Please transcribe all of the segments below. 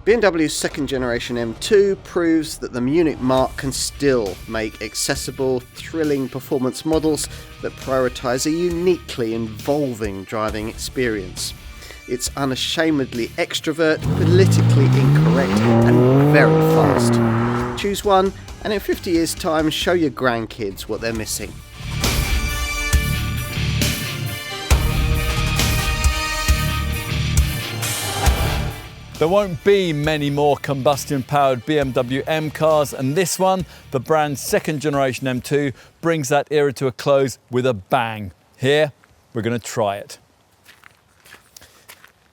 BMW's second generation M2 proves that the Munich marque can still make accessible, thrilling performance models that prioritise a uniquely involving driving experience. It's unashamedly extrovert, politically incorrect and very fast. Choose one and in 50 years' time show your grandkids what they're missing. There won't be many more combustion-powered BMW M cars, and this one, the brand's second generation M2, brings that era to a close with a bang. Here, we're going to try it.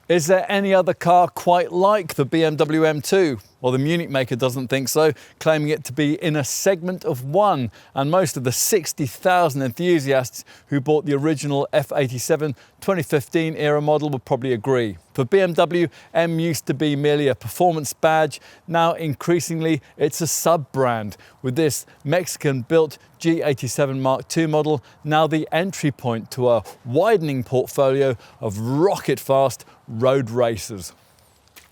Is there any other car quite like the BMW M2? Well, the Munich maker doesn't think so, claiming it to be in a segment of one, and most of the 60,000 enthusiasts who bought the original F87 2015 era model would probably agree. For BMW, M used to be merely a performance badge. Now increasingly it's a sub-brand, with this Mexican-built G87 Mark II model now the entry point to a widening portfolio of rocket-fast road racers.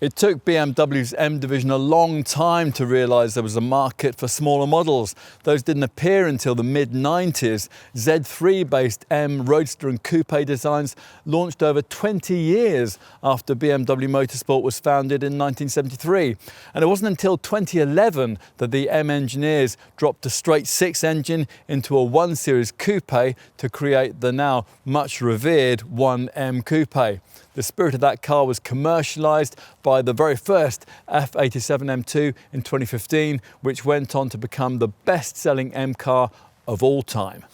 It took BMW's M division a long time to realise there was a market for smaller models. Those didn't appear until the mid-90s. Z3-based M Roadster and Coupe designs launched over 20 years after BMW Motorsport was founded in 1973. And it wasn't until 2011 that the M engineers dropped a straight six engine into a 1 Series Coupe to create the now much revered 1M Coupe. The spirit of that car was commercialised by the very first F87 M2 in 2015, which went on to become the best-selling M car of all time.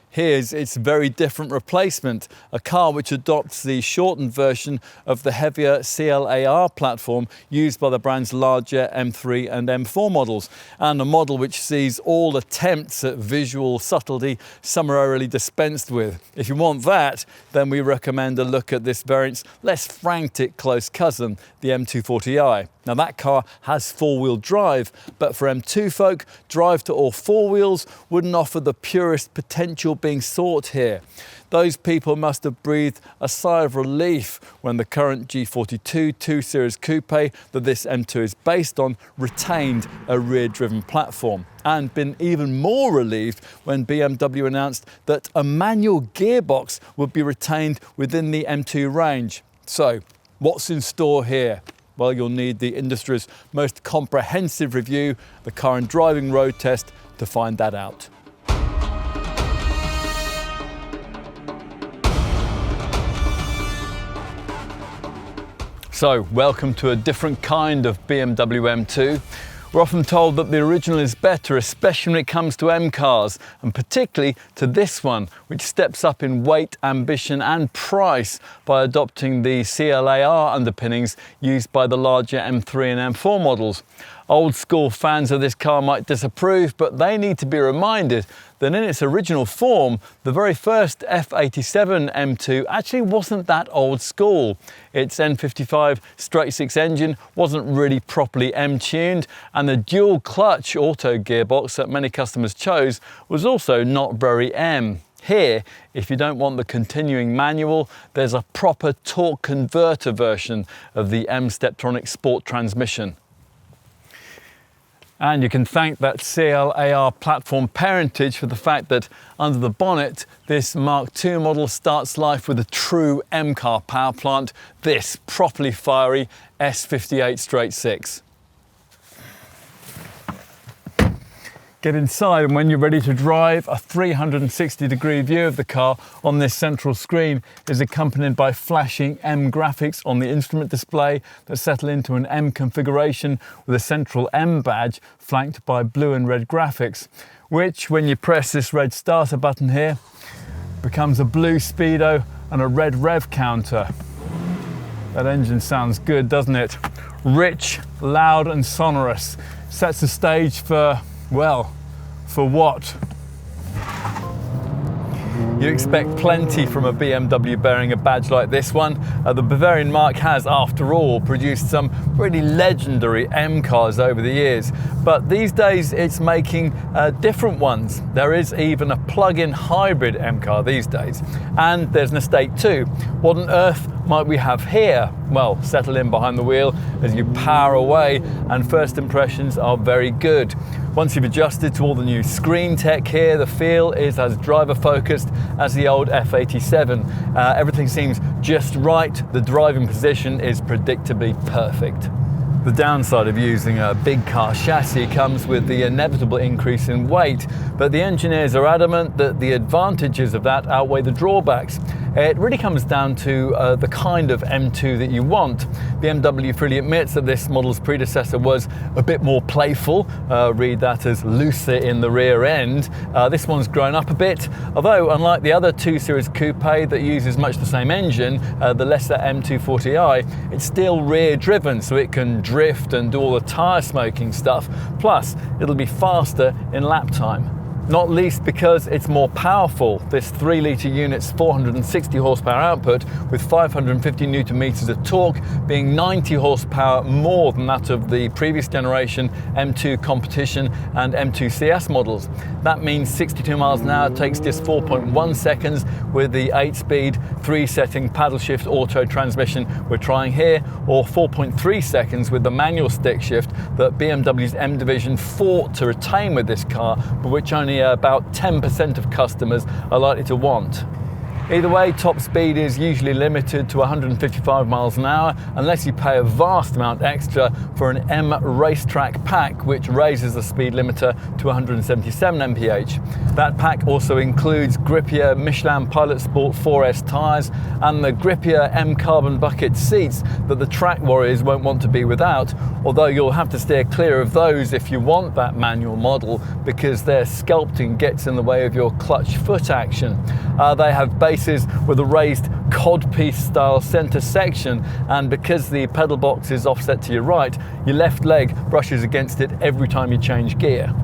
Here's its very different replacement, a car which adopts the shortened version of the heavier CLAR platform used by the brand's larger M3 and M4 models, and a model which sees all attempts at visual subtlety summarily dispensed with. If you want that, then we recommend a look at this variant's less frantic close cousin, the M240i. Now that car has four-wheel drive, but for M2 folk, drive to all four wheels wouldn't offer the purest potential being sought here. Those people must have breathed a sigh of relief when the current G42 2 Series Coupe that this M2 is based on retained a rear-driven platform, and been even more relieved when BMW announced that a manual gearbox would be retained within the M2 range. So, what's in store here? Well, you'll need the industry's most comprehensive review, the Car and Driving Road Test, to find that out. So, welcome to a different kind of BMW M2. We're often told that the original is better, especially when it comes to M cars, and particularly to this one, which steps up in weight, ambition and price by adopting the CLAR underpinnings used by the larger M3 and M4 models. Old school fans of this car might disapprove, but they need to be reminded that in its original form, the very first F87 M2 actually wasn't that old school. Its N55 straight six engine wasn't really properly M-tuned, and the dual clutch auto gearbox that many customers chose was also not very M. Here, if you don't want the continuing manual, there's a proper torque converter version of the M Steptronic Sport transmission. And you can thank that CLAR platform parentage for the fact that under the bonnet, this Mark II model starts life with a true M car power plant, this properly fiery S58 straight six. Get inside, and when you're ready to drive, a 360-degree view of the car on this central screen is accompanied by flashing M graphics on the instrument display that settle into an M configuration with a central M badge flanked by blue and red graphics, which, when you press this red starter button here, becomes a blue speedo and a red rev counter. That engine sounds good, doesn't it? Rich, loud and sonorous. Sets the stage for, well, for what? You expect plenty from a BMW bearing a badge like this one. The Bavarian marque has, after all, produced some really legendary M cars over the years. But these days it's making different ones. There is even a plug-in hybrid M car these days. And there's an estate too. What on earth might we have here? Well, settle in behind the wheel as you power away, and first impressions are very good. Once you've adjusted to all the new screen tech here, the feel is as driver focused as the old F87. Everything seems just right. The driving position is predictably perfect. The downside of using a big car chassis comes with the inevitable increase in weight, but the engineers are adamant that the advantages of that outweigh the drawbacks. It really comes down to the kind of M2 that you want. BMW freely admits that this model's predecessor was a bit more playful, read that as looser in the rear end. This one's grown up a bit, although unlike the other 2 Series Coupe that uses much the same engine, the lesser M240i, it's still rear driven, so it can drift and do all the tyre smoking stuff, plus it'll be faster in lap time. Not least because it's more powerful. This 3-litre unit's 460 horsepower output with 550 newton meters of torque being 90 horsepower more than that of the previous generation M2 Competition and M2 CS models. That means 62 miles an hour takes just 4.1 seconds with the 8-speed 3-setting paddle shift auto transmission we're trying here, or 4.3 seconds with the manual stick shift that BMW's M Division fought to retain with this car, but which only about 10% of customers are likely to want. Either way, top speed is usually limited to 155 miles an hour unless you pay a vast amount extra for an M Racetrack pack, which raises the speed limiter to 177 mph. That pack also includes grippier Michelin Pilot Sport 4S tyres and the grippier M Carbon bucket seats that the track warriors won't want to be without, although you'll have to steer clear of those if you want that manual model, because their sculpting gets in the way of your clutch foot action. They have bases with a raised codpiece style center section, and because the pedal box is offset to your right, your left leg brushes against it every time you change gear.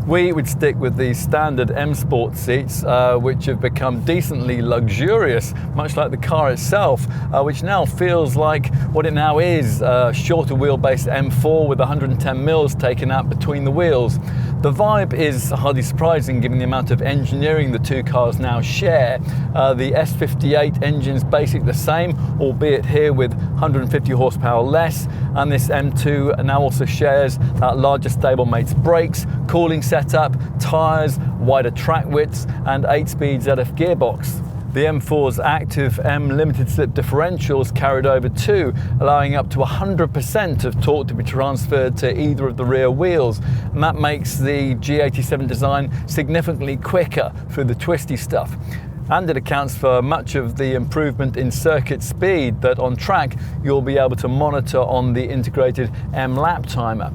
We would stick with the standard M Sport seats, which have become decently luxurious, much like the car itself, which now feels like what it now is, a shorter wheelbase M4 with 110 mils taken out between the wheels. The vibe is hardly surprising given the amount of engineering the two cars now share. The S58 engine's basically the same, albeit here with 150 horsepower less, and this M2 now also shares that larger stablemates brakes, cooling setup, tyres, wider track widths, and 8-speed ZF gearbox. The M4's active M limited slip differentials carried over too, allowing up to 100% of torque to be transferred to either of the rear wheels, and that makes the G87 design significantly quicker through the twisty stuff. And it accounts for much of the improvement in circuit speed that on track you'll be able to monitor on the integrated M lap timer.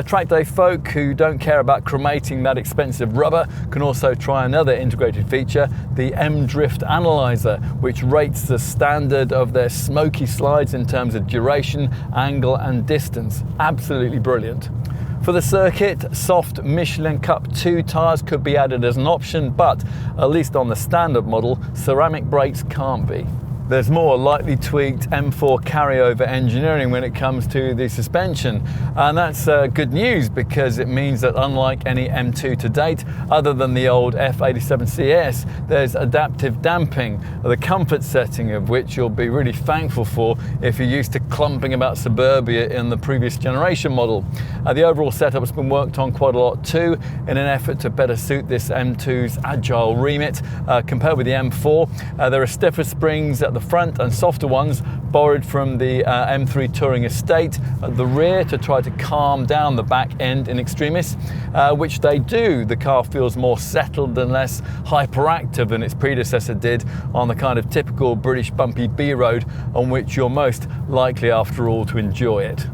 Track day folk who don't care about cremating that expensive rubber can also try another integrated feature, the M Drift Analyzer, which rates the standard of their smoky slides in terms of duration, angle and distance. Absolutely brilliant. For the circuit, soft Michelin Cup 2 tyres could be added as an option, but at least on the standard model, ceramic brakes can't be. There's more lightly tweaked M4 carryover engineering when it comes to the suspension, and that's good news because it means that unlike any M2 to date, other than the old F87 CS, there's adaptive damping, the comfort setting of which you'll be really thankful for if you're used to clumping about suburbia in the previous generation model. The overall setup has been worked on quite a lot too, in an effort to better suit this M2's agile remit. Compared with the M4, there are stiffer springs at the front and softer ones borrowed from the M3 Touring estate at the rear to try to calm down the back end in extremis, which they do. The car feels more settled and less hyperactive than its predecessor did on the kind of typical British bumpy B road on which you're most likely after all to enjoy it.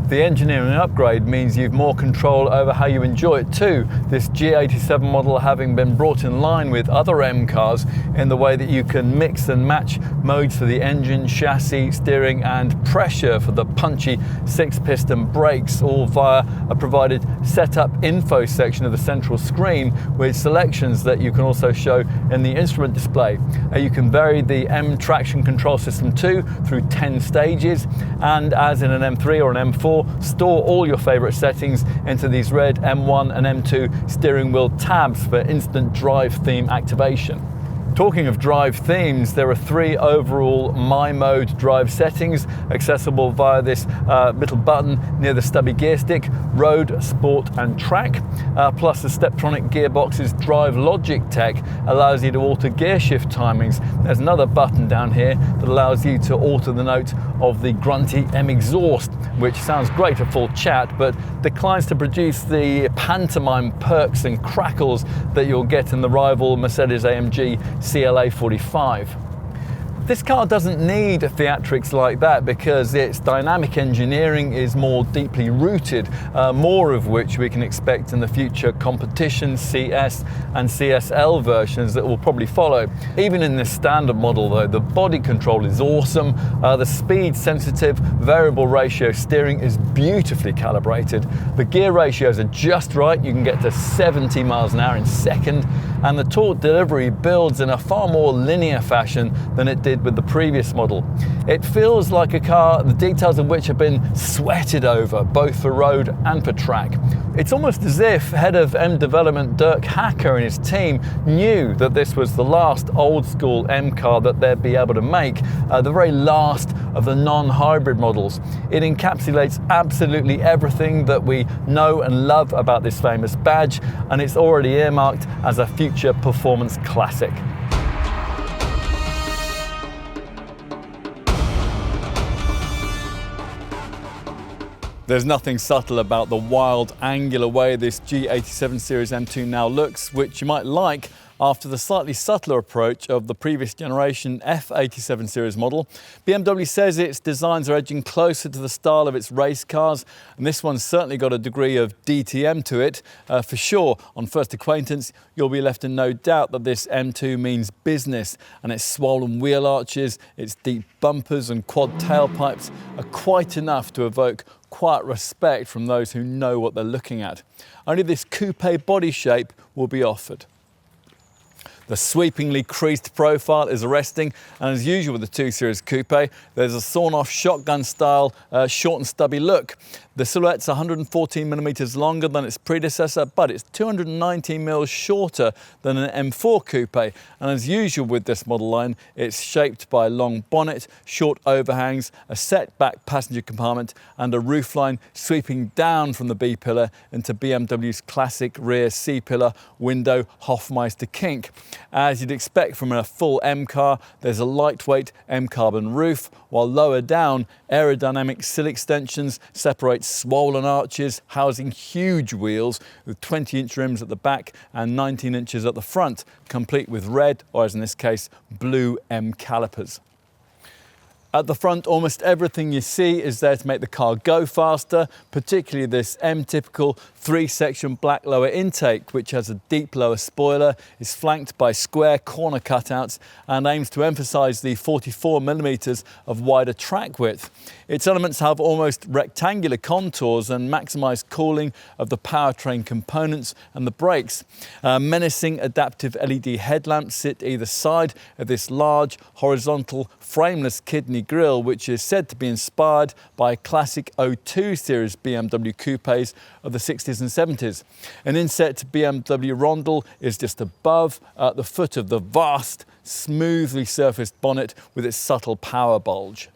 The engineering upgrade means you've more control over how you enjoy it too, this G87 model having been brought in line with other M cars in the way that you can mix and match modes for the engine, chassis, steering and pressure for the punchy 6-piston brakes, all via a provided setup info section of the central screen with selections that you can also show in the instrument display. You can vary the M traction control system too through 10 stages, and as in an M3 or an M4, store all your favorite settings into these red M1 and M2 steering wheel tabs for instant drive theme activation. Talking of drive themes, there are 3 overall My Mode drive settings accessible via this little button near the stubby gear stick: Road, Sport and Track. Plus the Steptronic Gearbox's Drive Logic tech allows you to alter gear shift timings. There's another button down here that allows you to alter the note of the grunty M exhaust, which sounds great at full chat but declines to produce the pantomime perks and crackles that you'll get in the rival Mercedes-AMG CLA 45. This car doesn't need theatrics like that because its dynamic engineering is more deeply rooted, more of which we can expect in the future competition CS and CSL versions that will probably follow. Even in this standard model though, the body control is awesome, the speed sensitive variable ratio steering is beautifully calibrated, the gear ratios are just right, you can get to 70 miles an hour in second, and the torque delivery builds in a far more linear fashion than it did with the previous model. It feels like a car the details of which have been sweated over, both for road and for track. It's almost as if head of M development Dirk Hacker and his team knew that this was the last old school M car that they'd be able to make, the very last of the non-hybrid models. It encapsulates absolutely everything that we know and love about this famous badge, and it's already earmarked as a future performance classic. There's nothing subtle about the wild, angular way this G87 Series M2 now looks, which you might like after the slightly subtler approach of the previous generation F87 Series model. BMW says its designs are edging closer to the style of its race cars, and this one's certainly got a degree of DTM to it. For sure, on first acquaintance, you'll be left in no doubt that this M2 means business, and its swollen wheel arches, its deep bumpers and quad tailpipes are quite enough to evoke quiet respect from those who know what they're looking at. Only this coupe body shape will be offered. The sweepingly creased profile is arresting, and as usual with the 2 Series Coupe, there's a sawn-off shotgun-style short and stubby look. The silhouette's 114mm longer than its predecessor, but it's 219mm shorter than an M4 Coupe. And as usual with this model line, it's shaped by a long bonnet, short overhangs, a set back passenger compartment, and a roofline sweeping down from the B-pillar into BMW's classic rear C-pillar window Hofmeister kink. As you'd expect from a full M car, there's a lightweight M-carbon roof, while lower down, aerodynamic sill extensions separate swollen arches, housing huge wheels with 20-inch rims at the back and 19 inches at the front, complete with red, or as in this case, blue M calipers. At the front, almost everything you see is there to make the car go faster, particularly this M-typical 3-section black lower intake, which has a deep lower spoiler, is flanked by square corner cutouts and aims to emphasise the 44mm of wider track width. Its elements have almost rectangular contours and maximise cooling of the powertrain components and the brakes. Menacing adaptive LED headlamps sit either side of this large, horizontal, frameless kidney grille, which is said to be inspired by classic 02 series BMW coupes of the 60s and 70s. An inset BMW Rondel is just above, at the foot of the vast, smoothly surfaced bonnet with its subtle power bulge.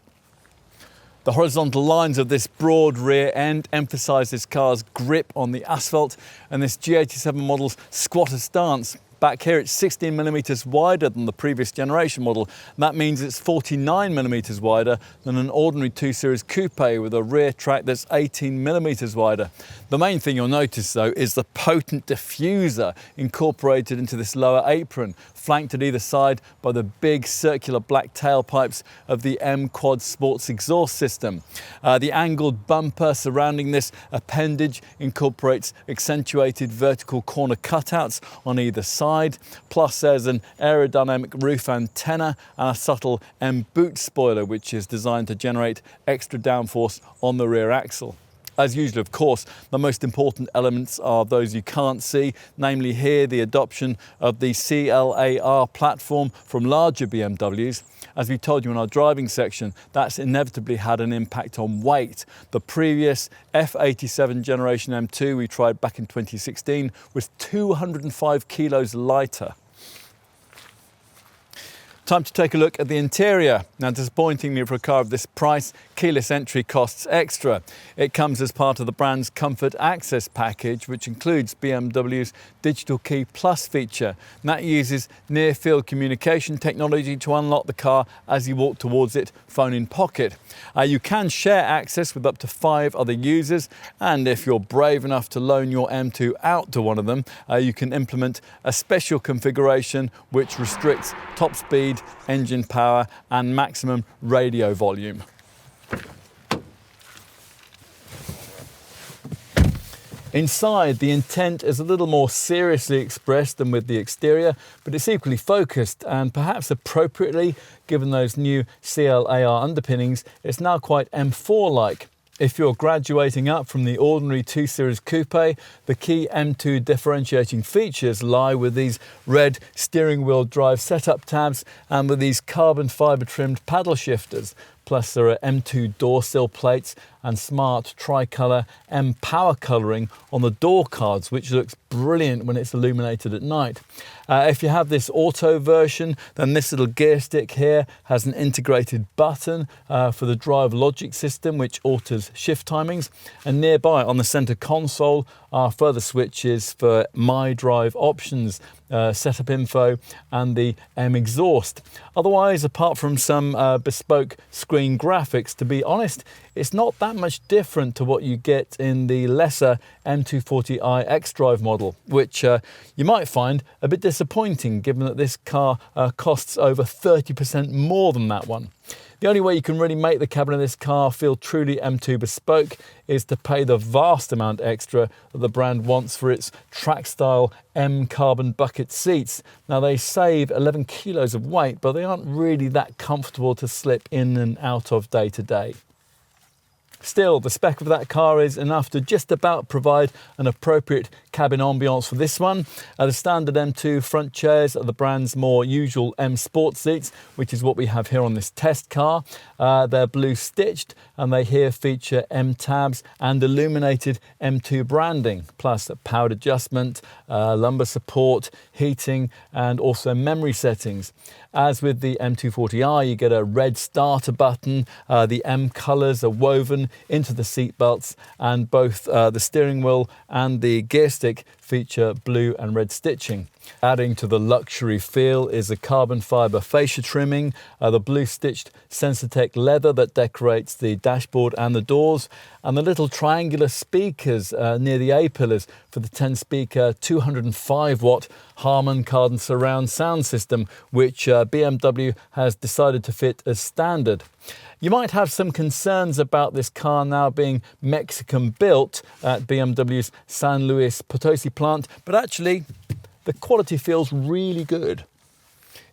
The horizontal lines of this broad rear end emphasise this car's grip on the asphalt, and this G87 model's squatter stance. Back here it's 16mm wider than the previous generation model. That means it's 49mm wider than an ordinary 2 Series Coupe with a rear track that's 18mm wider. The main thing you'll notice though is the potent diffuser incorporated into this lower apron, flanked at either side by the big circular black tailpipes of the M Quad Sports exhaust system. The angled bumper surrounding this appendage incorporates accentuated vertical corner cutouts on either side, plus there's an aerodynamic roof antenna and a subtle M boot spoiler which is designed to generate extra downforce on the rear axle. As usual, of course, the most important elements are those you can't see, namely here the adoption of the CLAR platform from larger BMWs. As we told you in our driving section, that's inevitably had an impact on weight. The previous F87 generation M2 we tried back in 2016 was 205 kilos lighter. Time to take a look at the interior. Now, disappointingly for a car of this price, keyless entry costs extra. It comes as part of the brand's Comfort Access package, which includes BMW's Digital Key Plus feature. And that uses near-field communication technology to unlock the car as you walk towards it, phone in pocket. You can share access with up to 5 other users, and if you're brave enough to loan your M2 out to one of them, you can implement a special configuration which restricts top speed, engine power and maximum radio volume. Inside, the intent is a little more seriously expressed than with the exterior, but it's equally focused, and perhaps appropriately, given those new CLAR underpinnings, it's now quite M4-like. If you're graduating up from the ordinary 2 Series Coupe, the key M2 differentiating features lie with these red steering wheel drive setup tabs and with these carbon fibre trimmed paddle shifters. Plus there are M2 door sill plates and smart tricolour M power colouring on the door cards, which looks brilliant when it's illuminated at night. If you have this auto version, then this little gear stick here has an integrated button for the drive logic system, which alters shift timings. And nearby on the centre console are further switches for My Drive options, setup info and the M exhaust. Otherwise, apart from some bespoke screen graphics, to be honest, it's not that much different to what you get in the lesser M240i xDrive model, which you might find a bit disappointing given that this car costs over 30% more than that one. The only way you can really make the cabin of this car feel truly M2 bespoke is to pay the vast amount extra that the brand wants for its track-style M carbon bucket seats. Now, they save 11 kilos of weight, but they aren't really that comfortable to slip in and out of day to day. Still, the spec of that car is enough to just about provide an appropriate cabin ambiance for this one. The standard M2 front chairs are the brand's more usual M Sport seats, which is what we have here on this test car. They're blue stitched and they here feature M tabs and illuminated M2 branding, plus a powered adjustment, lumbar support, heating and also memory settings. As with the M240i, you get a red starter button. The M colours are woven into the seat belts, and both the steering wheel and the gear stick feature blue and red stitching. Adding to the luxury feel is a carbon fibre fascia trimming, the blue stitched Sensatec leather that decorates the dashboard and the doors, and the little triangular speakers near the A-pillars for the 10-speaker 205-watt Harman Kardon surround sound system, which BMW has decided to fit as standard. You might have some concerns about this car now being Mexican built at BMW's San Luis Potosi plant, but actually the quality feels really good.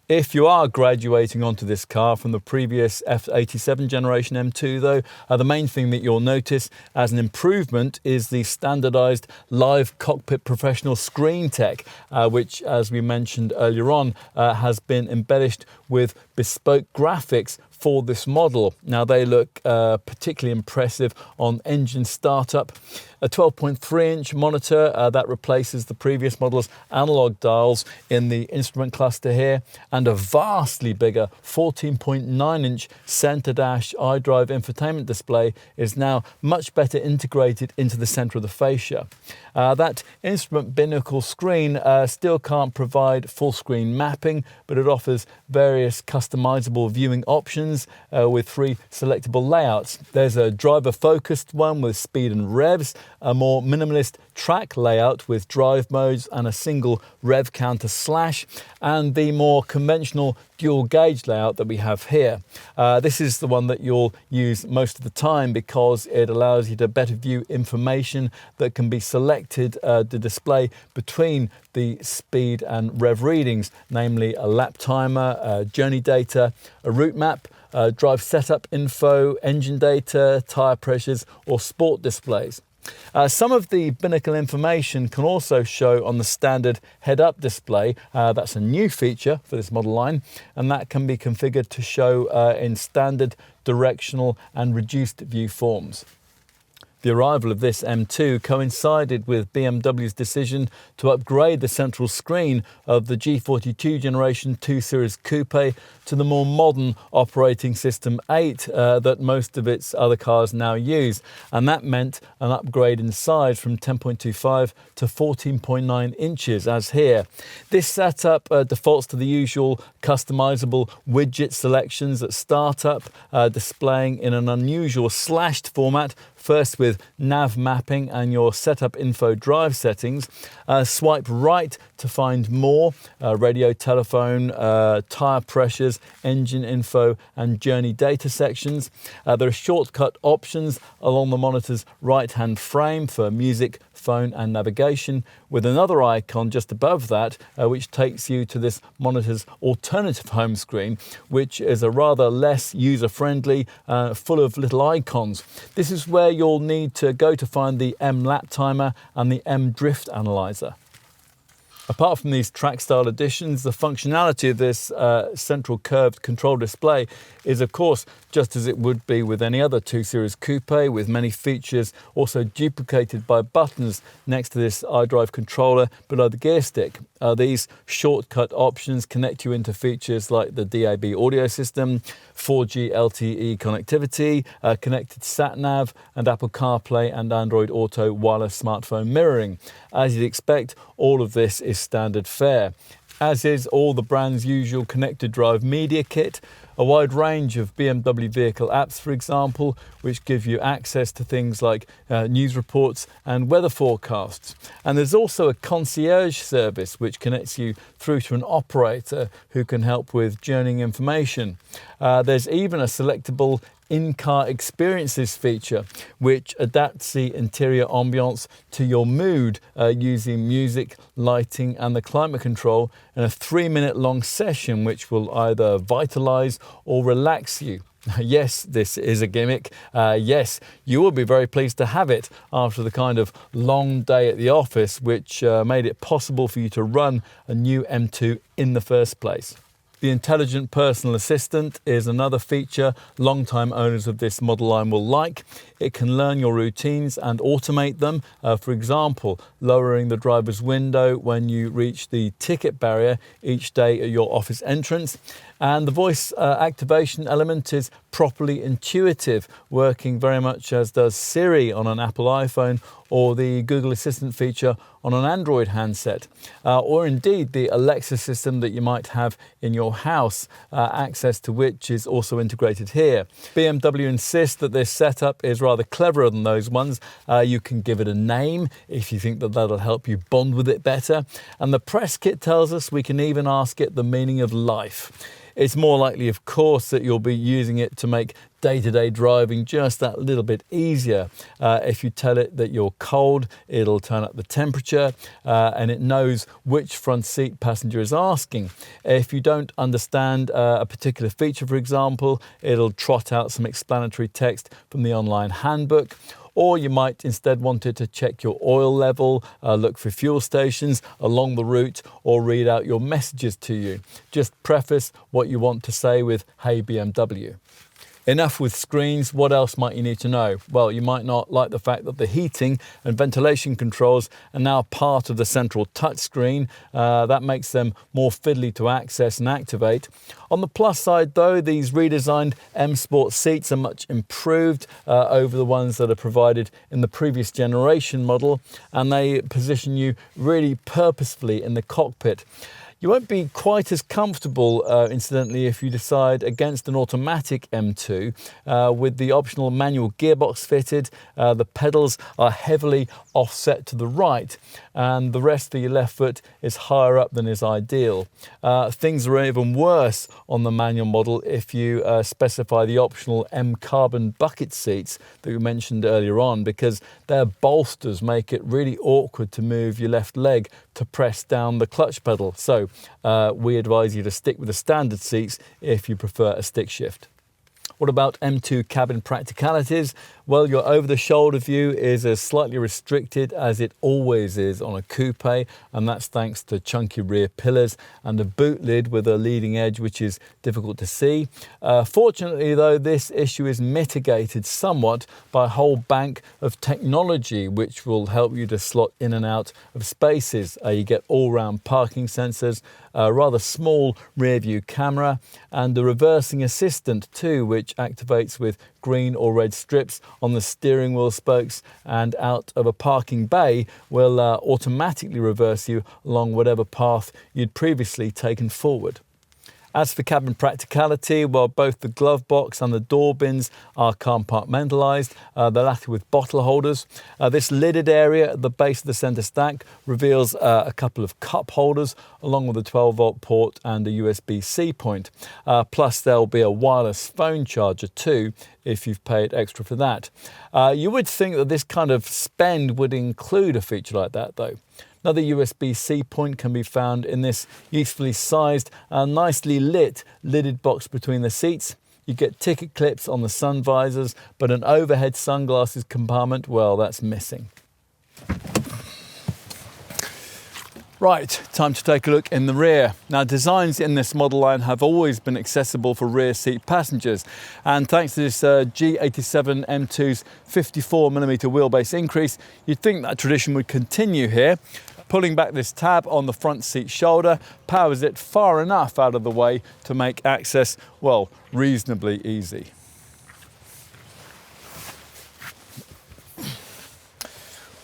If you are graduating onto this car from the previous F87 generation M2 though, the main thing that you'll notice as an improvement is the standardised Live Cockpit Professional screen tech, which, as we mentioned earlier on, has been embellished with bespoke graphics for this model. Now, they look particularly impressive on engine startup. A 12.3-inch monitor that replaces the previous model's analog dials in the instrument cluster here, and a vastly bigger 14.9-inch center dash iDrive infotainment display is now much better integrated into the center of the fascia. That instrument binnacle screen still can't provide full screen mapping, but it offers various customizable viewing options with 3 selectable layouts. There's a driver focused one with speed and revs, a more minimalist track layout with drive modes and a single rev counter slash, and the more conventional dual gauge layout that we have here. This is the one that you'll use most of the time because it allows you to better view information that can be selected to display between the speed and rev readings, namely a lap timer, journey data, a route map, drive setup info, engine data, tyre pressures or sport displays. Some of the binnacle information can also show on the standard head-up display. That's a new feature for this model line, and that can be configured to show in standard, directional and reduced view forms. The arrival of this M2 coincided with BMW's decision to upgrade the central screen of the G42 Generation 2 Series Coupe to the more modern operating system 8 that most of its other cars now use. And that meant an upgrade in size from 10.25 to 14.9 inches, as here. This setup defaults to the usual customizable widget selections at startup, displaying in an unusual slashed format, first with nav mapping and your setup info drive settings. Swipe right to find more radio, telephone, tyre pressures, engine info and journey data sections. There are shortcut options along the monitor's right-hand frame for music, phone and navigation, with another icon just above that which takes you to this monitor's alternative home screen, which is a rather less user-friendly, full of little icons. This is where you'll need to go to find the M lap timer and the M drift analyzer. Apart from these track-style additions, the functionality of this central curved control display is, of course, just as it would be with any other 2 Series Coupe, with many features also duplicated by buttons next to this iDrive controller below the gear stick. These shortcut options connect you into features like the DAB audio system, 4G LTE connectivity, connected sat-nav, and Apple CarPlay and Android Auto wireless smartphone mirroring. As you'd expect, all of this is standard fare, as is all the brand's usual connected drive media kit, a wide range of BMW vehicle apps, for example, which give you access to things like news reports and weather forecasts. And there's also a concierge service which connects you through to an operator who can help with journeying information. There's even a selectable in-car experiences feature which adapts the interior ambience to your mood using music, lighting and the climate control in a 3-minute long session which will either vitalize or relax you. Yes, this is a gimmick. Yes, you will be very pleased to have it after the kind of long day at the office which made it possible for you to run a new M2 in the first place. The intelligent personal assistant is another feature long-time owners of this model line will like. It can learn your routines and automate them. For example, lowering the driver's window when you reach the ticket barrier each day at your office entrance. And the voice activation element is properly intuitive, working very much as does Siri on an Apple iPhone or the Google Assistant feature on an Android handset, or indeed the Alexa system that you might have in your house, access to which is also integrated here. BMW insists that this setup is rather cleverer than those ones. You can give it a name if you think that that'll help you bond with it better. And the press kit tells us we can even ask it the meaning of life. It's more likely, of course, that you'll be using it to make day-to-day driving just that little bit easier. If you tell it that you're cold, it'll turn up the temperature and it knows which front seat passenger is asking. If you don't understand a particular feature, for example, it'll trot out some explanatory text from the online handbook. Or you might instead want it to check your oil level, look for fuel stations along the route, or read out your messages to you. Just preface what you want to say with, "Hey BMW." Enough with screens. What else might you need to know? Well, you might not like the fact that the heating and ventilation controls are now part of the central touchscreen. That makes them more fiddly to access and activate. On the plus side, though, these redesigned M Sport seats are much improved over the ones that are provided in the previous generation model, and they position you really purposefully in the cockpit. You won't be quite as comfortable, incidentally, if you decide against an automatic M2 with the optional manual gearbox fitted. The pedals are heavily offset to the right and the rest of your left foot is higher up than is ideal. Things are even worse on the manual model if you specify the optional M carbon bucket seats that we mentioned earlier on, because their bolsters make it really awkward to move your left leg to press down the clutch pedal. So we advise you to stick with the standard seats if you prefer a stick shift. What about M2 cabin practicalities? Well, your over-the-shoulder view is as slightly restricted as it always is on a coupe, and that's thanks to chunky rear pillars and a boot lid with a leading edge which is difficult to see. Fortunately though, this issue is mitigated somewhat by a whole bank of technology which will help you to slot in and out of spaces. You get all-round parking sensors, a rather small rear view camera, and a reversing assistant too, which activates with green or red strips on the steering wheel spokes, and out of a parking bay will automatically reverse you along whatever path you'd previously taken forward. As for cabin practicality, well, both the glove box and the door bins are compartmentalised, the latter with bottle holders. This lidded area at the base of the centre stack reveals a couple of cup holders along with a 12-volt port and a USB-C point. Plus there'll be a wireless phone charger too if you've paid extra for that. You would think that this kind of spend would include a feature like that though. Another USB-C point can be found in this usefully sized and nicely lit lidded box between the seats. You get ticket clips on the sun visors, but an overhead sunglasses compartment, well, that's missing. Right, time to take a look in the rear. Now, designs in this model line have always been accessible for rear seat passengers, and thanks to this G87 M2's 54mm wheelbase increase, you'd think that tradition would continue here. Pulling back this tab on the front seat shoulder powers it far enough out of the way to make access, well, reasonably easy.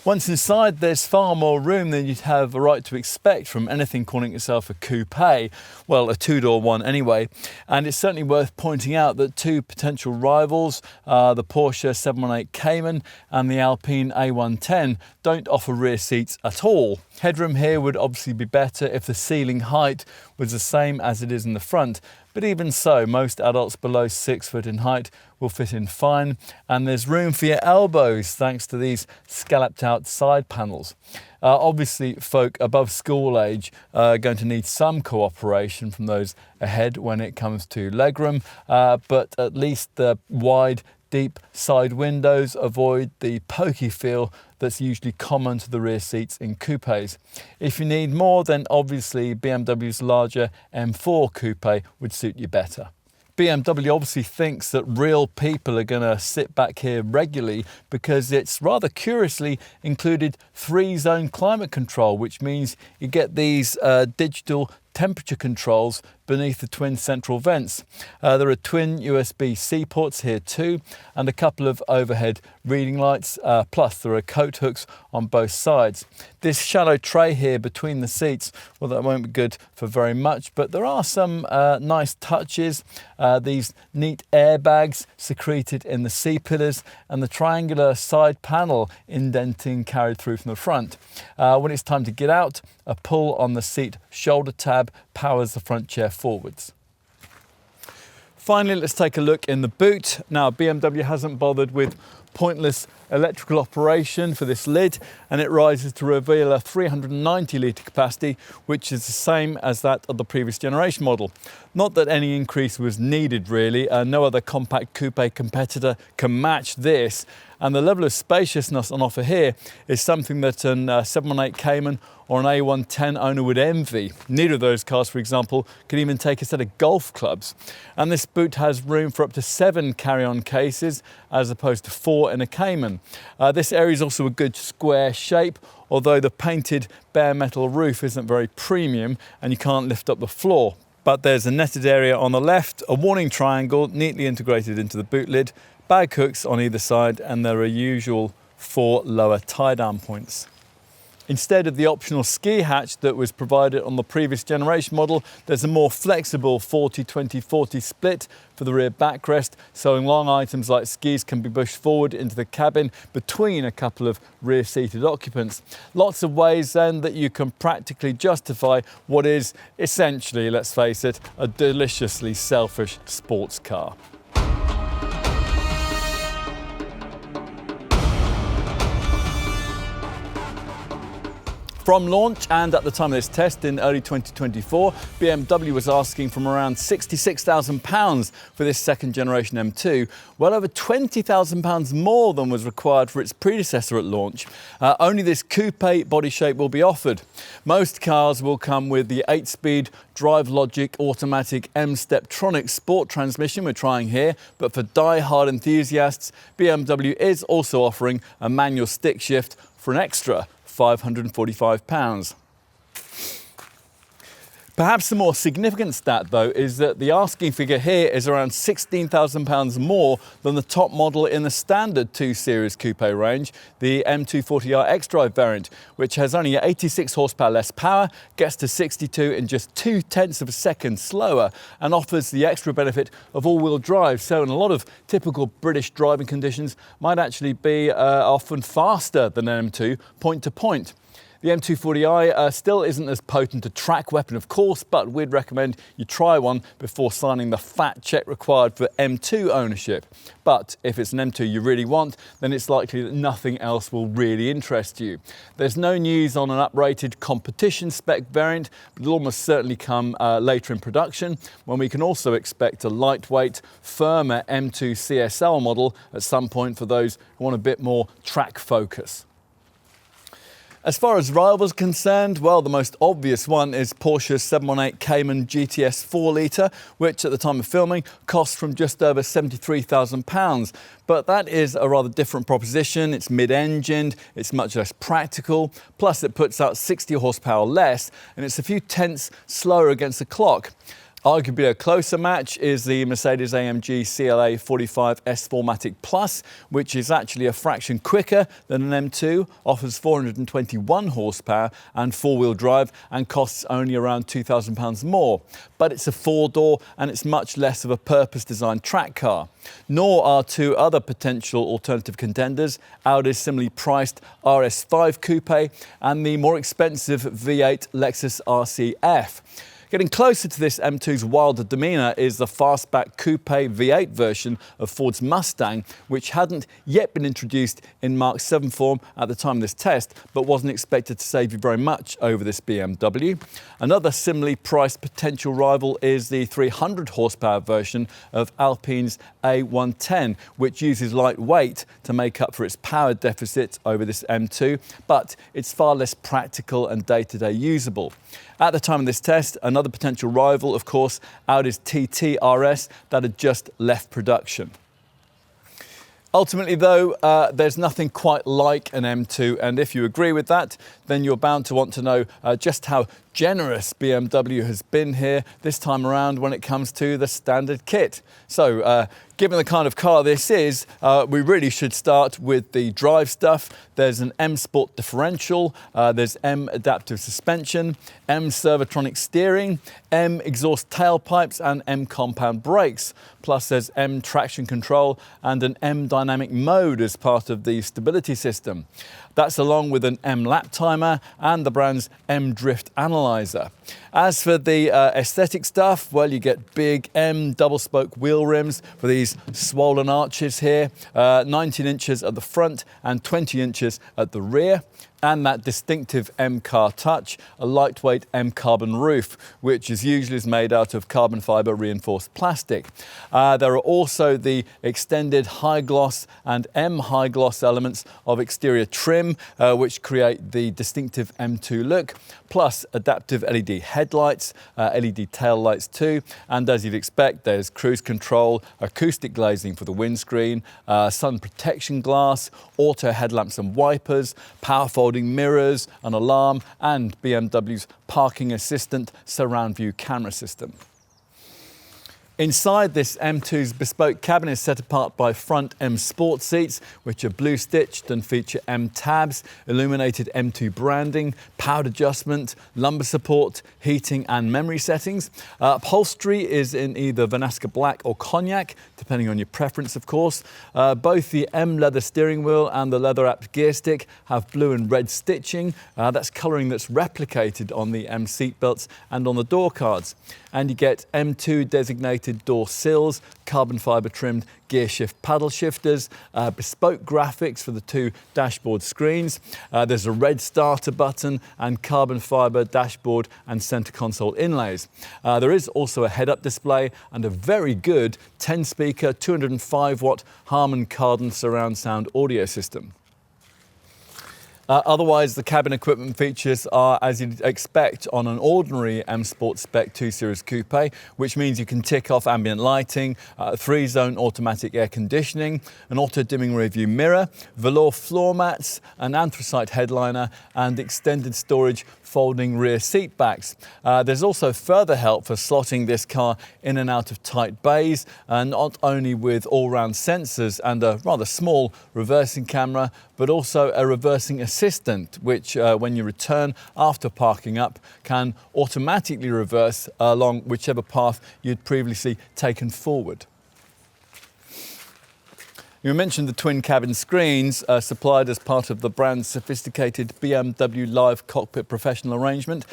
Once inside, there's far more room than you'd have a right to expect from anything calling itself a coupe, well, a two-door one anyway. And it's certainly worth pointing out that two potential rivals, the Porsche 718 Cayman and the Alpine A110, don't offer rear seats at all. Headroom here would obviously be better if the ceiling height was the same as it is in the front, but even so, most adults below 6 foot in height will fit in fine, and there's room for your elbows thanks to these scalloped out side panels. Obviously, folk above school age are going to need some cooperation from those ahead when it comes to legroom, but at least the wide, deep side windows avoid the pokey feel that's usually common to the rear seats in coupes. If you need more, then obviously BMW's larger M4 coupe would suit you better. BMW obviously thinks that real people are going to sit back here regularly because it's rather curiously included 3-zone climate control, which means you get these digital temperature controls beneath the twin central vents. There are twin USB-C ports here too, and a couple of overhead reading lights, plus there are coat hooks on both sides. This shallow tray here between the seats, well, that won't be good for very much, but there are some nice touches. These neat airbags secreted in the C-pillars and the triangular side panel indenting carried through from the front. When it's time to get out, a pull on the seat shoulder tab powers the front chair forwards. Finally, let's take a look in the boot. Now, BMW hasn't bothered with pointless electrical operation for this lid, and it rises to reveal a 390 litre capacity, which is the same as that of the previous generation model. Not that any increase was needed really, no other compact coupe competitor can match this, and the level of spaciousness on offer here is something that an 718 Cayman or an A110 owner would envy. Neither of those cars, for example, can even take a set of golf clubs. And this boot has room for up to 7 carry-on cases as opposed to 4 in a Cayman. This area is also a good square shape, although the painted bare metal roof isn't very premium and you can't lift up the floor. But there's a netted area on the left, a warning triangle neatly integrated into the boot lid, bag hooks on either side, and there are usual 4 lower tie-down points. Instead of the optional ski hatch that was provided on the previous generation model, there's a more flexible 40-20-40 split for the rear backrest, so long items like skis can be pushed forward into the cabin between a couple of rear-seated occupants. Lots of ways then that you can practically justify what is essentially, let's face it, a deliciously selfish sports car. From launch and at the time of this test in early 2024, BMW was asking from around £66,000 for this second generation M2, well over £20,000 more than was required for its predecessor at launch. Only this coupe body shape will be offered. Most cars will come with the 8-speed DriveLogic automatic M-Steptronic sport transmission we're trying here, but for die-hard enthusiasts, BMW is also offering a manual stick shift for an extra £545. Perhaps the more significant stat, though, is that the asking figure here is around £16,000 more than the top model in the standard 2 Series coupe range, the M240i xDrive variant, which has only 86 horsepower less power, gets to 62 in just 0.2 of a second slower, and offers the extra benefit of all-wheel drive. So in a lot of typical British driving conditions, might actually be often faster than an M2 point to point. The M240i still isn't as potent a track weapon, of course, but we'd recommend you try one before signing the fat cheque required for M2 ownership. But if it's an M2 you really want, then it's likely that nothing else will really interest you. There's no news on an uprated competition spec variant, but it'll almost certainly come later in production, when we can also expect a lightweight, firmer M2 CSL model at some point for those who want a bit more track focus. As far as rivals are concerned, well, the most obvious one is Porsche's 718 Cayman GTS 4-litre, which at the time of filming costs from just over £73,000. But that is a rather different proposition. It's mid-engined, it's much less practical, plus it puts out 60 horsepower less, and it's a few tenths slower against the clock. Arguably a closer match is the Mercedes-AMG CLA 45 S4matic Plus, which is actually a fraction quicker than an M2, offers 421 horsepower and four-wheel drive, and costs only around £2,000 more. But it's a four-door and it's much less of a purpose-designed track car. Nor are two other potential alternative contenders, Audi's similarly priced RS5 Coupe and the more expensive V8 Lexus RCF. Getting closer to this M2's wilder demeanour is the fastback coupe V8 version of Ford's Mustang, which hadn't yet been introduced in Mark 7 form at the time of this test, but wasn't expected to save you very much over this BMW. Another similarly priced potential rival is the 300 horsepower version of Alpine's A110, which uses light weight to make up for its power deficit over this M2, but it's far less practical and day-to-day usable. At the time of this test, another potential rival, of course, Audi's TT RS that had just left production. Ultimately, though, there's nothing quite like an M2, and if you agree with that, then you're bound to want to know just how generous BMW has been here this time around when it comes to the standard kit. So, given the kind of car this is, we really should start with the drive stuff. There's an M Sport differential, there's M adaptive suspension, M Servotronic steering, M exhaust tailpipes and M compound brakes. Plus there's M traction control and an M dynamic mode as part of the stability system. That's along with an M lap timer and the brand's M drift analyzer. As for the aesthetic stuff, well, you get big M double spoke wheel rims for these swollen arches here, 19 inches at the front and 20 inches at the rear. And that distinctive M car touch, a lightweight M carbon roof, which is usually made out of carbon fibre reinforced plastic. There are also the extended high gloss and M high gloss elements of exterior trim, which create the distinctive M2 look, plus adaptive LED headlights, LED tail lights too, and as you'd expect, there's cruise control, acoustic glazing for the windscreen, sun protection glass, auto headlamps and wipers, power folding mirrors, an alarm, and BMW's parking assistant surround view camera system. Inside, this M2's bespoke cabin is set apart by front M Sport seats, which are blue stitched and feature M tabs, illuminated M2 branding, powered adjustment, lumbar support, heating and memory settings. Upholstery is in either Vanasca Black or Cognac, depending on your preference, of course. Both the M leather steering wheel and the leather-wrapped gear stick have blue and red stitching. That's colouring that's replicated on the M seat belts and on the door cards. and you get M2 designated door sills, carbon fibre trimmed gear shift paddle shifters, bespoke graphics for the 2 dashboard screens. There's a red starter button and carbon fibre dashboard and centre console inlays. There is also a head-up display and a very good 10-speaker, 205-watt Harman Kardon surround sound audio system. Otherwise, the cabin equipment features are as you'd expect on an ordinary M Sport Spec 2 Series Coupe, which means you can tick off ambient lighting, 3-zone automatic air conditioning, an auto-dimming rearview mirror, velour floor mats, an anthracite headliner, and extended storage folding rear seat backs. There's also further help for slotting this car in and out of tight bays, not only with all-round sensors and a rather small reversing camera, but also a reversing assistant, which when you return after parking up, can automatically reverse along whichever path you'd previously taken forward. You mentioned the twin cabin screens supplied as part of the brand's sophisticated BMW Live Cockpit Professional arrangement.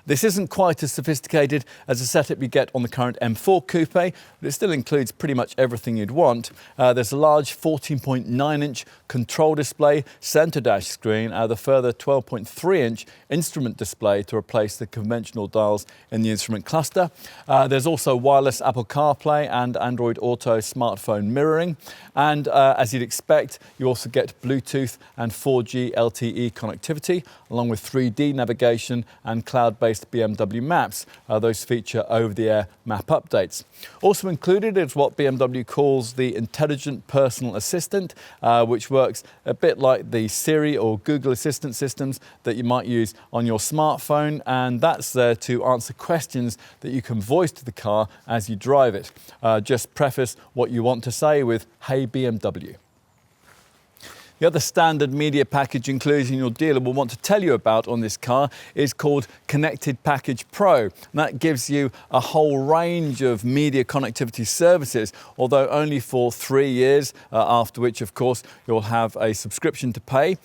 This isn't quite as sophisticated as the setup you get on the current M4 Coupe, but it still includes pretty much everything you'd want. There's a large 14.9-inch control display centre dash screen, the further 12.3-inch instrument display to replace the conventional dials in the instrument cluster. There's also wireless Apple CarPlay and Android Auto smartphone mirroring. And as you'd expect, you also get Bluetooth and 4G LTE connectivity, along with 3D navigation and cloud-based BMW Maps. Those feature over-the-air map updates. Also included is what BMW calls the Intelligent Personal Assistant, which works a bit like the Siri or Google Assistant systems that you might use on your smartphone, and that's there to answer questions that you can voice to the car as you drive it. Just preface what you want to say with, "Hey BMW." The other standard media package inclusion your dealer will want to tell you about on this car is called Connected Package Pro. And that gives you a whole range of media connectivity services, although only for 3 years, after which, of course, you'll have a subscription to pay.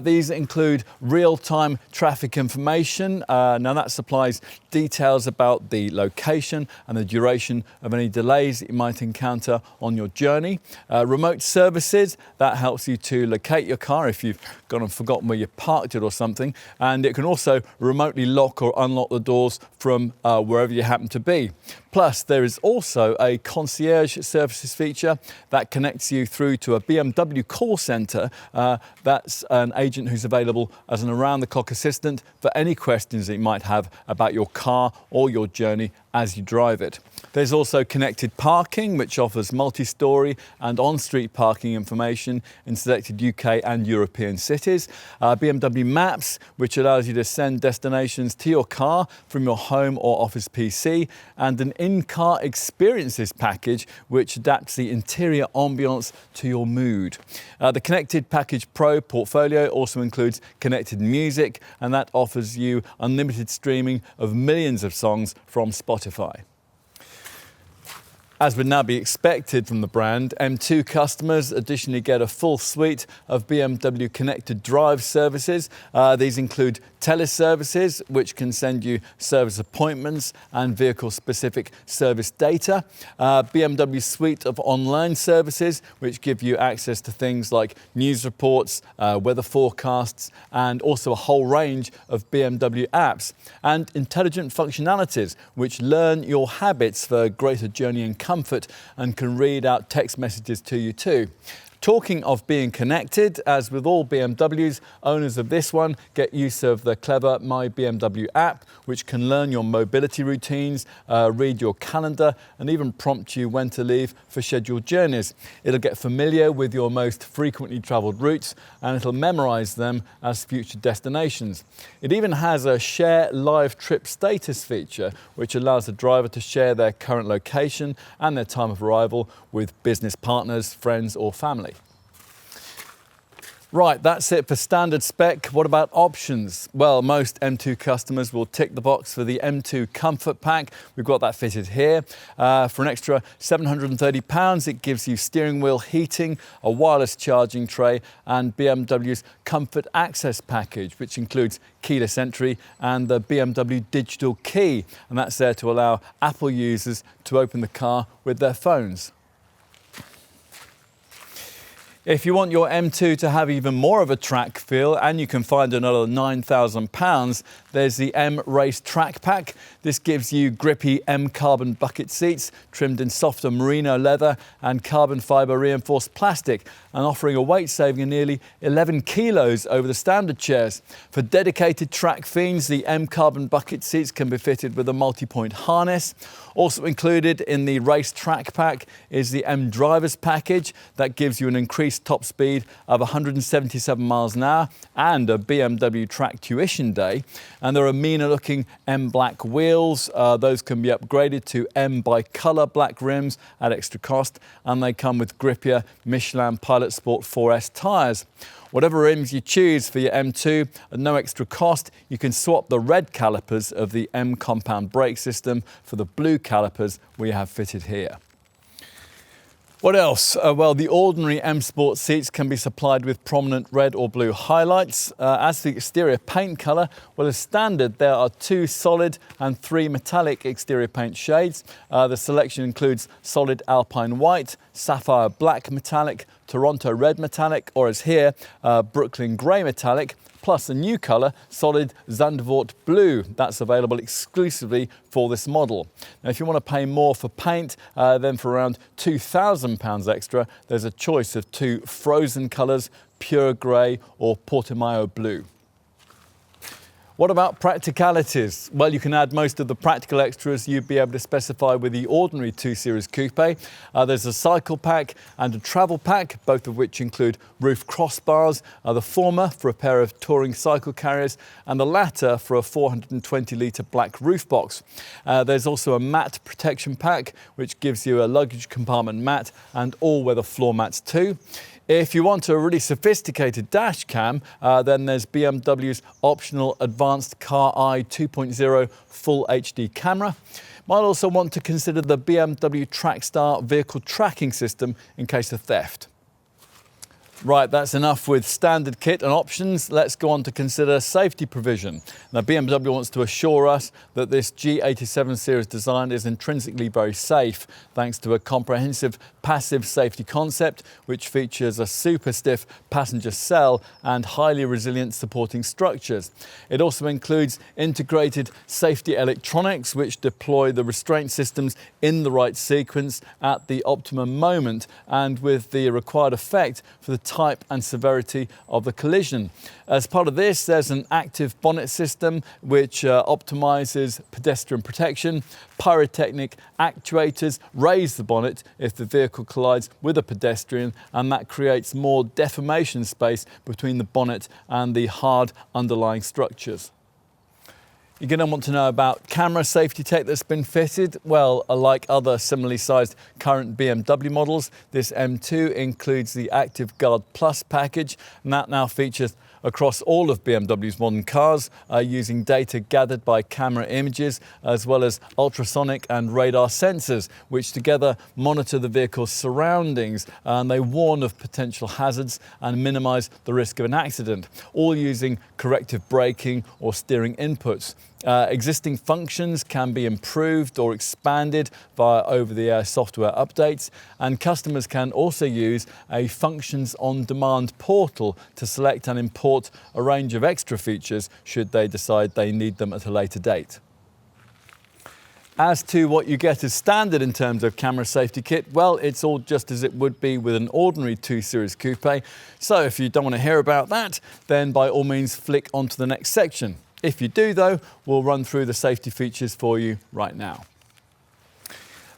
These include real-time traffic information. Now that supplies details about the location and the duration of any delays that you might encounter on your journey. Remote services, that helps you to locate your car if you've gone and forgotten where you parked it or something, and it can also remotely lock or unlock the doors from wherever you happen to be. Plus, there is also a concierge services feature that connects you through to a BMW call centre. That's an agent who's available as an around-the-clock assistant for any questions that you might have about your car or your journey as you drive it. There's also connected parking, which offers multi-storey and on-street parking information in selected UK and European cities. BMW Maps, which allows you to send destinations to your car from your home or office PC, and an in-car experiences package, which adapts the interior ambience to your mood. The Connected Package Pro portfolio also includes connected music, and that offers you unlimited streaming of millions of songs from Spotify. As would now be expected from the brand, M2 customers additionally get a full suite of BMW Connected Drive services. These include teleservices, which can send you service appointments and vehicle-specific service data. BMW's suite of online services, which give you access to things like news reports, weather forecasts, and also a whole range of BMW apps. And intelligent functionalities, which learn your habits for greater journey and comfort and can read out text messages to you too. Talking of being connected, as with all BMWs, owners of this one get use of the clever My BMW app, which can learn your mobility routines, read your calendar, and even prompt you when to leave for scheduled journeys. It'll get familiar with your most frequently travelled routes, and it'll memorise them as future destinations. It even has a share live trip status feature, which allows the driver to share their current location and their time of arrival with business partners, friends, or family. Right, that's it for standard spec. What about options? Well, most M2 customers will tick the box for the M2 Comfort Pack. We've got that fitted here. For an extra £730, it gives you steering wheel heating, a wireless charging tray, and BMW's Comfort Access package, which includes keyless entry and the BMW digital key. And that's there to allow Apple users to open the car with their phones. If you want your M2 to have even more of a track feel, and you can find another £9,000, there's the M Race Track Pack. This gives you grippy M carbon bucket seats trimmed in softer merino leather and carbon fibre reinforced plastic, and offering a weight saving of nearly 11 kilos over the standard chairs. For dedicated track fiends, the M carbon bucket seats can be fitted with a multi-point harness. Also included in the Race Track Pack is the M Drivers package that gives you an increased top speed of 177 miles an hour and a BMW track tuition day. And there are meaner looking M Black wheels. Those can be upgraded to M bi-colour black rims at extra cost, and they come with grippier Michelin Pilot Sport 4S tyres. Whatever rims you choose for your M2, at no extra cost, you can swap the red calipers of the M compound brake system for the blue calipers we have fitted here. What else? Well, the ordinary M Sport seats can be supplied with prominent red or blue highlights. As for the exterior paint colour, well, as standard, there are 2 solid and 3 metallic exterior paint shades. The selection includes solid Alpine white, sapphire black metallic, Toronto red metallic, or as here, Brooklyn grey metallic, plus a new colour, solid Zandvoort blue. That's available exclusively for this model. Now, if you want to pay more for paint, then for around £2,000 extra, there's a choice of 2 frozen colours, pure grey or Portimao blue. What about practicalities? Well, you can add most of the practical extras you'd be able to specify with the ordinary 2 Series Coupe. There's a cycle pack and a travel pack, both of which include roof crossbars, the former for a pair of touring cycle carriers and the latter for a 420-litre black roof box. There's also a mat protection pack, which gives you a luggage compartment mat and all-weather floor mats too. If you want a really sophisticated dash cam, then there's BMW's optional Advanced Car Eye 2.0 Full HD camera. Might also want to consider the BMW Trackstar vehicle tracking system in case of theft. Right, that's enough with standard kit and options. Let's go on to consider safety provision. Now, BMW wants to assure us that this G87 series design is intrinsically very safe, thanks to a comprehensive passive safety concept, which features a super stiff passenger cell and highly resilient supporting structures. It also includes integrated safety electronics, which deploy the restraint systems in the right sequence at the optimum moment and with the required effect for the type and severity of the collision. As part of this, there's an active bonnet system which optimizes pedestrian protection. Pyrotechnic actuators raise the bonnet if the vehicle collides with a pedestrian, and that creates more deformation space between the bonnet and the hard underlying structures. You're going to want to know about camera safety tech that's been fitted. Well, like other similarly sized current BMW models, this M2 includes the Active Guard Plus package, and that now features across all of BMW's modern cars using data gathered by camera images as well as ultrasonic and radar sensors, which together monitor the vehicle's surroundings, and they warn of potential hazards and minimize the risk of an accident, all using corrective braking or steering inputs. Existing functions can be improved or expanded via over-the-air software updates, and customers can also use a functions on demand portal to select and import a range of extra features should they decide they need them at a later date. As to what you get as standard in terms of camera safety kit, well, it's all just as it would be with an ordinary 2 Series Coupe. So if you don't want to hear about that, then by all means flick onto the next section. If you do though, we'll run through the safety features for you right now.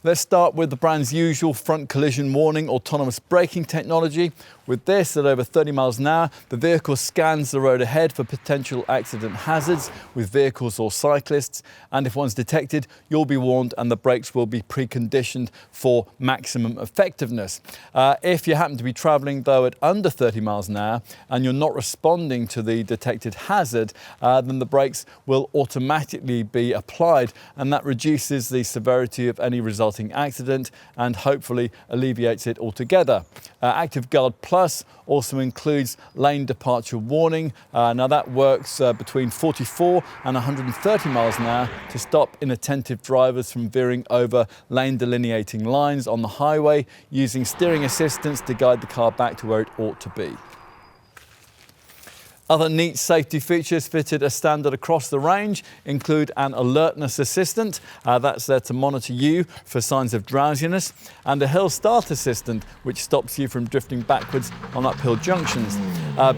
Let's start with the brand's usual front collision warning autonomous braking technology. With this, at over 30 miles an hour, the vehicle scans the road ahead for potential accident hazards with vehicles or cyclists. And if one's detected, you'll be warned and the brakes will be preconditioned for maximum effectiveness. If you happen to be travelling, though, at under 30 miles an hour and you're not responding to the detected hazard, then the brakes will automatically be applied, and that reduces the severity of any resulting accident and hopefully alleviates it altogether. Active Guard Plus also includes lane departure warning. Now that works between 44 and 130 miles an hour to stop inattentive drivers from veering over lane delineating lines on the highway, using steering assistance to guide the car back to where it ought to be. Other neat safety features fitted as standard across the range include an alertness assistant, that's there to monitor you for signs of drowsiness, and a hill start assistant, which stops you from drifting backwards on uphill junctions.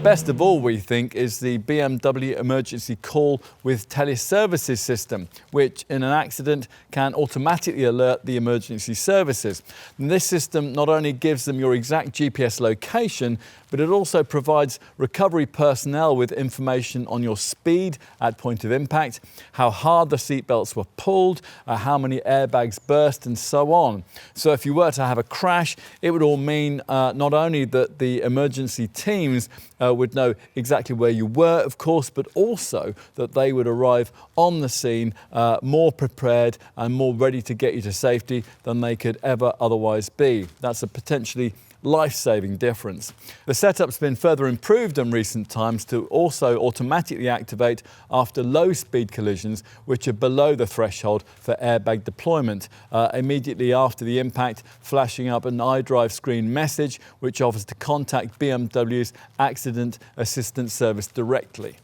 Best of all, we think, is the BMW emergency call with teleservices system, which in an accident can automatically alert the emergency services. And this system not only gives them your exact GPS location, but it also provides recovery personnel with information on your speed at point of impact, how hard the seatbelts were pulled, how many airbags burst, and so on. So if you were to have a crash, it would all mean not only that the emergency teams would know exactly where you were, of course, but also that they would arrive on the scene more prepared and more ready to get you to safety than they could ever otherwise be. That's a potentially life-saving difference. The setup's been further improved in recent times to also automatically activate after low-speed collisions, which are below the threshold for airbag deployment, immediately after the impact, flashing up an iDrive screen message which offers to contact BMW's Accident Assistance Service directly.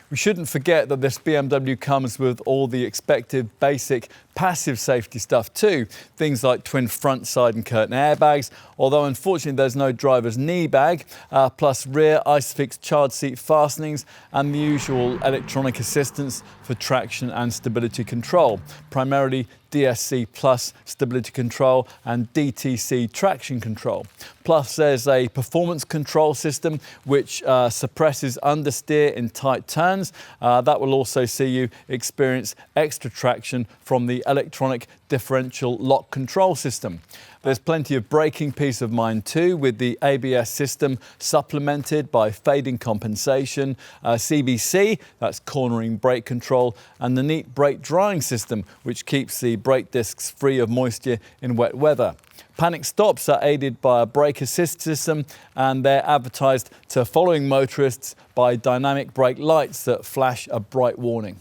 We shouldn't forget that this BMW comes with all the expected basic passive safety stuff too. Things like twin front, side and curtain airbags, although unfortunately there's no driver's knee bag, plus rear ISOFIX child seat fastenings and the usual electronic assistance for traction and stability control, primarily DSC Plus stability control and DTC traction control. Plus there's a performance control system which suppresses understeer in tight turns. That will also see you experience extra traction from the electronic differential lock control system. There's plenty of braking peace of mind too, with the ABS system supplemented by fading compensation, CBC, that's cornering brake control, and the neat brake drying system, which keeps the brake discs free of moisture in wet weather. Panic stops are aided by a brake assist system, and they're advertised to following motorists by dynamic brake lights that flash a bright warning.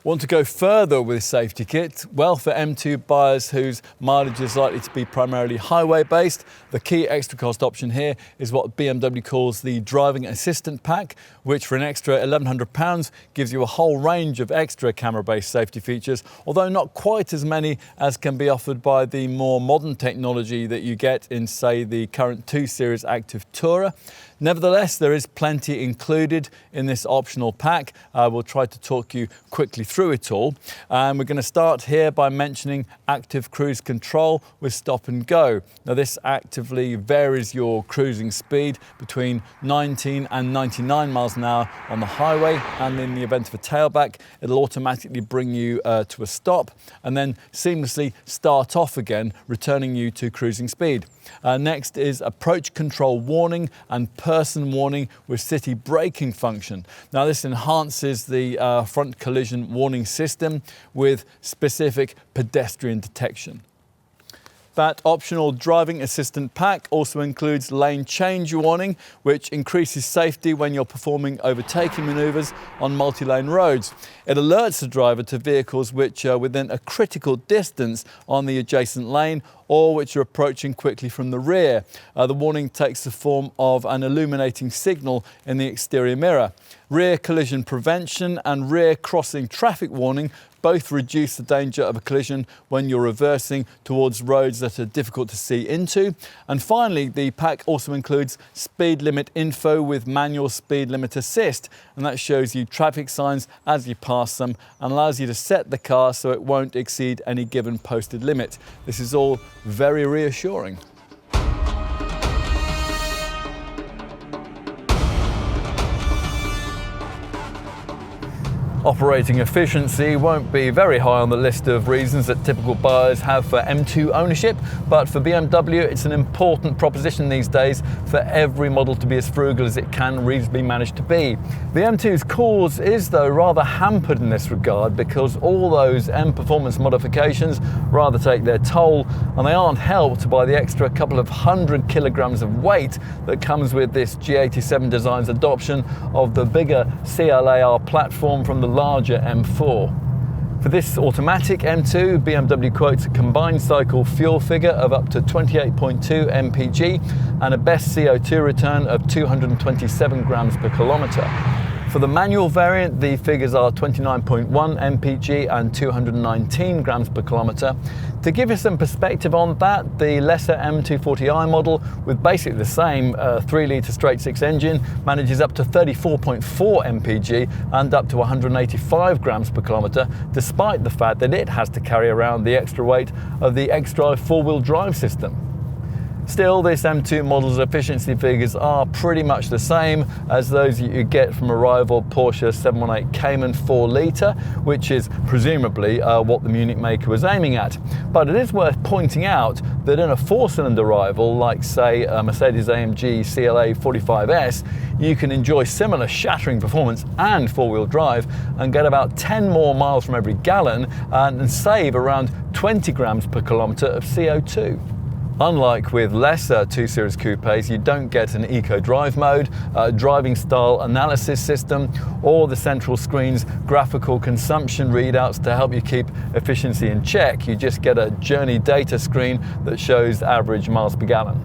Want to go further with safety kit? Well, for M2 buyers whose mileage is likely to be primarily highway based, the key extra cost option here is what BMW calls the Driving Assistant Pack, which for an extra £1,100 gives you a whole range of extra camera-based safety features, although not quite as many as can be offered by the more modern technology that you get in, say, the current 2 Series Active Tourer. Nevertheless, there is plenty included in this optional pack. We'll try to talk you quickly through it all. We're going to start here by mentioning active cruise control with stop and go. Now this actively varies your cruising speed between 19 and 99 miles an hour on the highway, and in the event of a tailback, it'll automatically bring you to a stop and then seamlessly start off again, returning you to cruising speed. Next is approach control warning and person warning with city braking function. Now this enhances the front collision warning system with specific pedestrian detection. That optional driving assistant pack also includes lane change warning, which increases safety when you're performing overtaking maneuvers on multi-lane roads. It alerts the driver to vehicles which are within a critical distance on the adjacent lane or which are approaching quickly from the rear. The warning takes the form of an illuminating signal in the exterior mirror. rear collision prevention and rear crossing traffic warning both reduce the danger of a collision when you're reversing towards roads that are difficult to see into. And finally, the pack also includes speed limit info with manual speed limit assist, and that shows you traffic signs as you pass them and allows you to set the car so it won't exceed any given posted limit. This is all very reassuring. Operating efficiency won't be very high on the list of reasons that typical buyers have for M2 ownership, but for BMW it's an important proposition these days for every model to be as frugal as it can reasonably manage to be. The M2's cause is though rather hampered in this regard because all those M performance modifications rather take their toll, and they aren't helped by the extra couple of 100 kilograms of weight that comes with this G87 design's adoption of the bigger CLAR platform from the larger M4. For this automatic M2, BMW quotes a combined cycle fuel figure of up to 28.2 mpg and a best CO2 return of 227 grams per kilometre. For the manual variant, the figures are 29.1 mpg and 219 grams per kilometre. To give you some perspective on that, the lesser M240i model, with basically the same 3-litre straight-six engine, manages up to 34.4 mpg and up to 185 grams per kilometre, despite the fact that it has to carry around the extra weight of the xDrive four-wheel drive system. Still, this M2 model's efficiency figures are pretty much the same as those you get from a rival Porsche 718 Cayman 4-litre, which is presumably what the Munich maker was aiming at. But it is worth pointing out that in a 4-cylinder rival, like say a Mercedes-AMG CLA 45S, you can enjoy similar shattering performance and four-wheel drive and get about 10 more miles from every gallon and save around 20 grams per kilometre of CO2. Unlike with lesser 2 Series coupes, you don't get an eco drive mode, driving style analysis system, or the central screen's graphical consumption readouts to help you keep efficiency in check. You just get a journey data screen that shows average miles per gallon.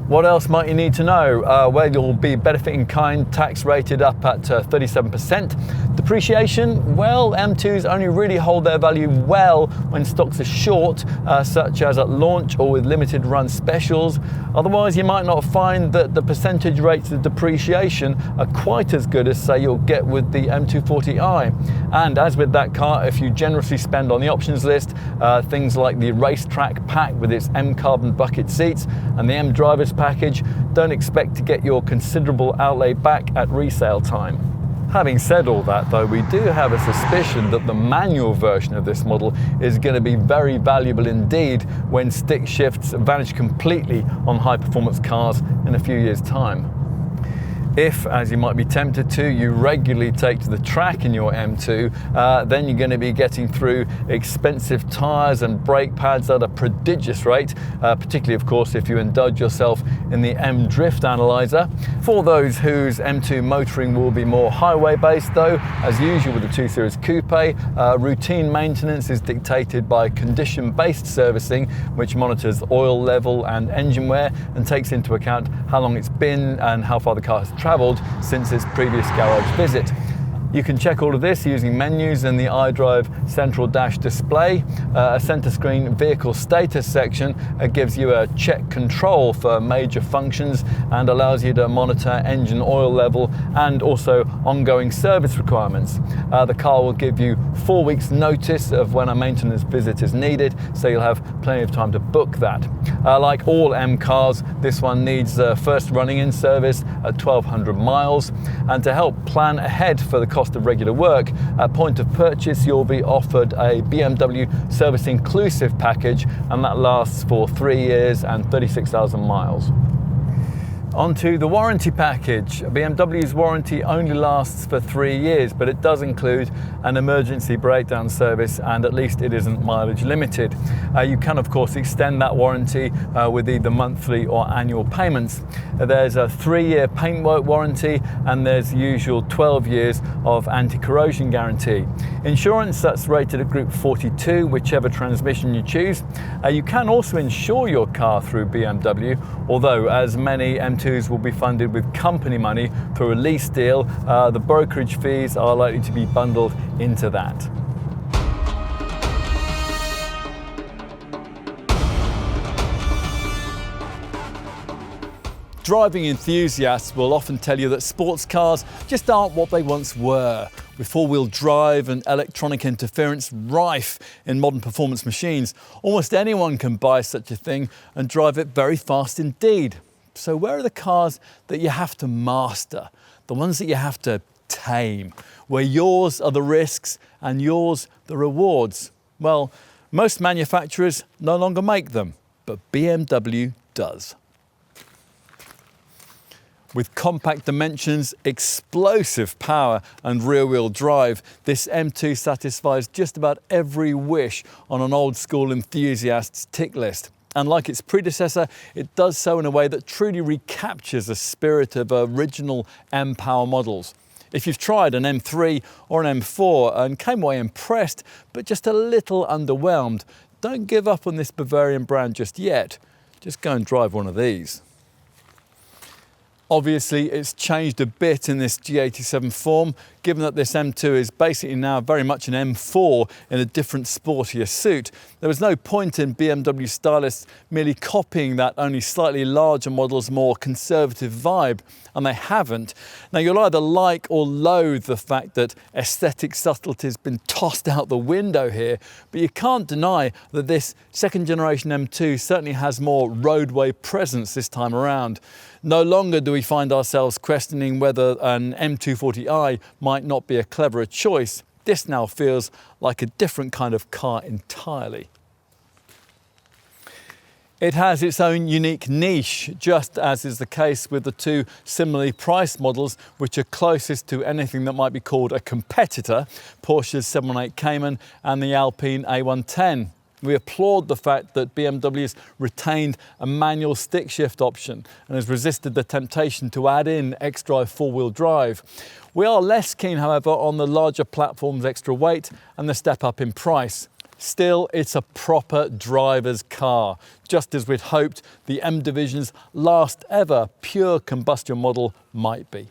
What else might you need to know? Well, you'll be benefit in kind tax rated up at 37%. Depreciation, well, M2s only really hold their value well when stocks are short, such as at launch or with limited run specials. Otherwise, you might not find that the percentage rates of depreciation are quite as good as, say, you'll get with the M240i. And as with that car, if you generously spend on the options list, things like the racetrack pack with its M carbon bucket seats and the M drivers package, don't expect to get your considerable outlay back at resale time. Having said all that though, we do have a suspicion that the manual version of this model is going to be very valuable indeed when stick shifts vanish completely on high performance cars in a few years' time. If, as you might be tempted to, you regularly take to the track in your M2, then you're going to be getting through expensive tyres and brake pads at a prodigious rate, particularly of course if you indulge yourself in the M Drift Analyzer. For those whose M2 motoring will be more highway based though, as usual with the 2 Series Coupe, routine maintenance is dictated by condition-based servicing, which monitors oil level and engine wear and takes into account how long it's been and how far the car has travelled since its previous garage visit. You can check all of this using menus in the iDrive central dash display. A centre screen vehicle status section gives you a check control for major functions and allows you to monitor engine oil level and also ongoing service requirements. The car will give you 4 weeks notice of when a maintenance visit is needed, so you'll have plenty of time to book that. Like all M cars, this one needs first running in service at 1,200 miles, and to help plan ahead for the cost of regular work, at point of purchase you'll be offered a BMW service inclusive package, and that lasts for 3 years and 36,000 miles. Onto the warranty package. BMW's warranty only lasts for 3 years, but it does include an emergency breakdown service, and at least it isn't mileage limited. You can of course extend that warranty with either monthly or annual payments. There's a 3-year paintwork warranty, and there's the usual 12 years of anti-corrosion guarantee. Insurance, that's rated at Group 42, whichever transmission you choose. You can also insure your car through BMW, although as many M2 M2s will be funded with company money through a lease deal. The brokerage fees are likely to be bundled into that. Driving enthusiasts will often tell you that sports cars just aren't what they once were, with four-wheel drive and electronic interference rife in modern performance machines. Almost anyone can buy such a thing and drive it very fast indeed. So where are the cars that you have to master, the ones that you have to tame, where yours are the risks and yours the rewards? Well, most manufacturers no longer make them, but BMW does. With compact dimensions, explosive power and rear-wheel drive, this M2 satisfies just about every wish on an old-school enthusiast's tick list. And like its predecessor, it does so in a way that truly recaptures the spirit of original M-Power models. If you've tried an M3 or an M4 and came away impressed, but just a little underwhelmed, don't give up on this Bavarian brand just yet. Just go and drive one of these. Obviously, it's changed a bit in this G87 form, given that this M2 is basically now very much an M4 in a different, sportier suit. There was no point in BMW stylists merely copying that only slightly larger model's more conservative vibe, and they haven't. Now, you'll either like or loathe the fact that aesthetic subtlety's been tossed out the window here, but you can't deny that this second generation M2 certainly has more roadway presence this time around. No longer do we find ourselves questioning whether an M240i might not be a cleverer choice. This now feels like a different kind of car entirely. It has its own unique niche, just as is the case with the two similarly priced models which are closest to anything that might be called a competitor, Porsche's 718 Cayman and the Alpine A110. We applaud the fact that BMW has retained a manual stick shift option and has resisted the temptation to add in xDrive four-wheel drive. We are less keen, however, on the larger platform's extra weight and the step up in price. Still, it's a proper driver's car, just as we'd hoped the M Division's last ever pure combustion model might be.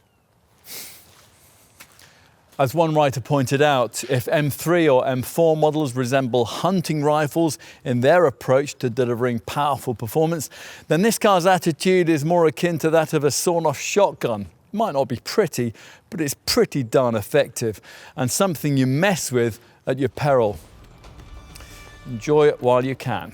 As one writer pointed out, if M3 or M4 models resemble hunting rifles in their approach to delivering powerful performance, then this car's attitude is more akin to that of a sawn-off shotgun. It might not be pretty, but it's pretty darn effective, and something you mess with at your peril. Enjoy it while you can.